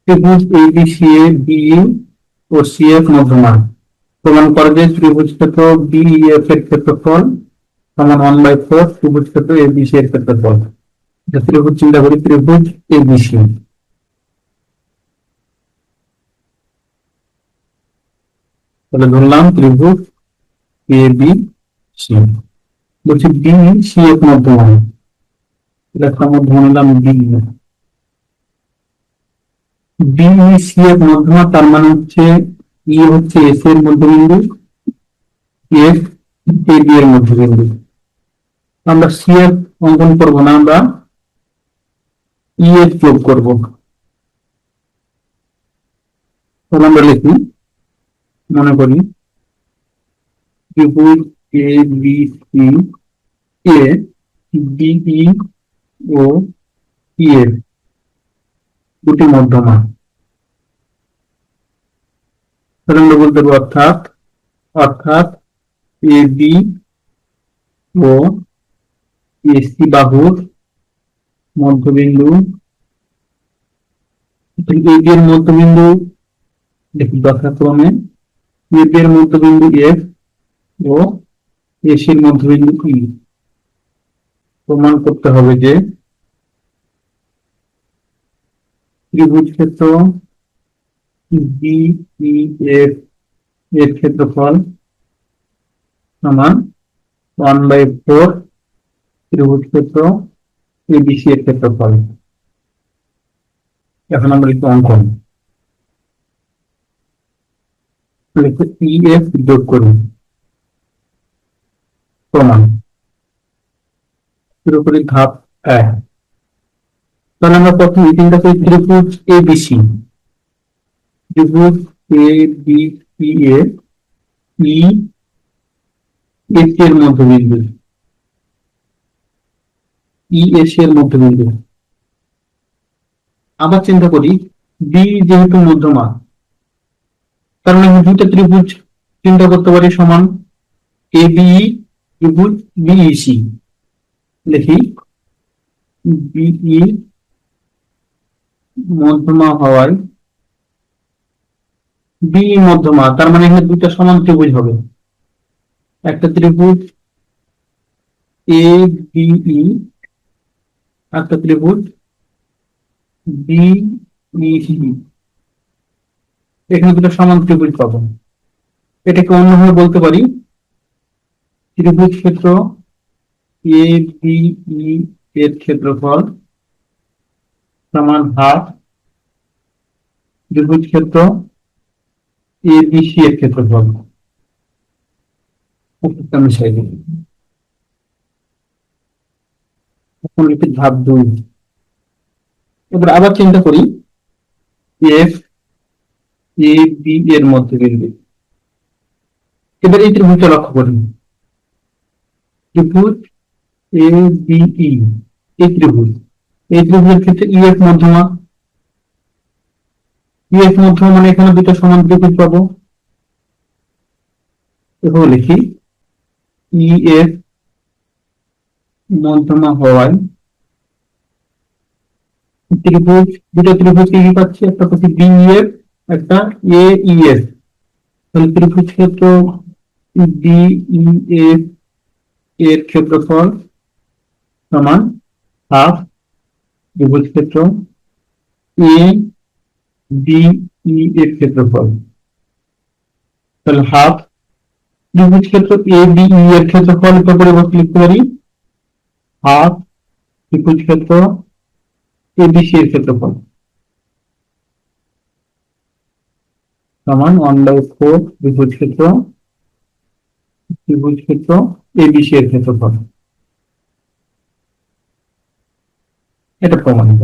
ত্রিভুজ এবিসিএ বি ও সিএফ মধ্যমান। প্রমাণ করে যে ত্রিভুজ ক্ষেত্র বিএফ এর ক্ষেত্রফল সমান 1/4 ত্রিভুজ ক্ষেত্র এবিসি এর ক্ষেত্রফল। ত্রিভুজ চিন্তা করি, ত্রিভুজ এবিসি, তাহলে ধরলাম ত্রিভুজ এবিসি। বলছি বি সিএফ মধ্যমান, এটা মধ্যমান নিলাম বি। বি সিএফ মধ্যমান তার মানে হচ্ছে ই হচ্ছে এস এর মধ্যবিন্দু, এফ এ বি এর মধ্যবিন্দু। আমরা সিএফ অঙ্কন করবো না, আমরা ই এর যোগ করবো। তাহলে আমরা লিখি, মনে করি ত্রিভুজ A B C A BE ও ই এর দুটি মধ্যমান। তাহলে আমরা বলতে পারবো অর্থাৎ অর্থাৎ এ বি ও এসি বাহুর মধ্যবিন্দু, এ বি এর মধ্যবিন্দু দেখি যথাক্রমে এ বি এর মধ্যবিন্দু এফ ও এসি এর মধ্যবিন্দু ই। প্রমাণ করতে হবে যে ত্রিভুজ ক্ষেত্র বিইএফ এর ক্ষেত্রফল সমান 1/4 ত্রিভুজ ক্ষেত্র এবিসি এর ক্ষেত্রফল। এখন আমরা একটু অঙ্কন ইএফ যোগ করি। প্রমাণ শুরু করি ধাপ 1। তাহলে আমরা প্রথম এই তিনটা করি ত্রিভুজ এবিসি, ত্রিভুজ A B C A E AC এর মধ্যবিন্দু, ই এসি এর মধ্যবিন্দু। আবার চিন্তা করি বি যেহেতু মধ্যমা, তার মানে দুটো ত্রিভুজ চিন্তা করতে পারি সমান এ বি ত্রিভুজ বিইসি। লিখি বিই মধ্যমা হওয়ায় বি মধ্যমা, তার মানে এখানে দুটো সমান ত্রিভুজ হবে। একটা ত্রিভুজ এ বিই, একটা ত্রিভুজ বিইসি। এখানে দুটো সমান ত্রিভুজ পাবো। এটাকে অন্যভাবে বলতে পারি ত্রিভুজ ক্ষেত্র এ বিই এর ক্ষেত্রফল সমান হাফ ত্রিভুজ ক্ষেত্র এবিসি এর ক্ষেত্রফল। মিশাই দিই। এখন লিখি ধাপ 2। এবার আবার চিন্তা করি এফ এ বি এর মধ্যবিন্দু। এবার এই ত্রিভুজটা লক্ষ্য করি, ত্রিভুজ এ বিই, এই ত্রিভুজের ক্ষেত্রে ইএফ মধ্যমা। ইএফ মধ্যমা মানে এখানে দুটো সমান ত্রিভুজ পাবো। এভাবে লিখি ইএফ মধ্যমা হওয়ায় ত্রিভুজ, দুটো ত্রিভুজ কি পাচ্ছি, একটা পাচ্ছি বিইএফ, একটা এইএফ। তাহলে ত্রিভুজ ক্ষেত্র বিইএফ এর ক্ষেত্রফল সমান হাফ ত্রিভুজ ক্ষেত্র এ বিই এর ক্ষেত্রফল। তাহলে হাফ ত্রিভুজ ক্ষেত্র এ বিই এর ক্ষেত্রফল পরিবর্তে লিখতে পারি হাফ ত্রিভুজ ক্ষেত্র এবিসি এর ক্ষেত্রফল সমান 1/4 ত্রিভুজ ক্ষেত্র এবিসি এর ক্ষেত্রফল। এটা প্রমাণিত।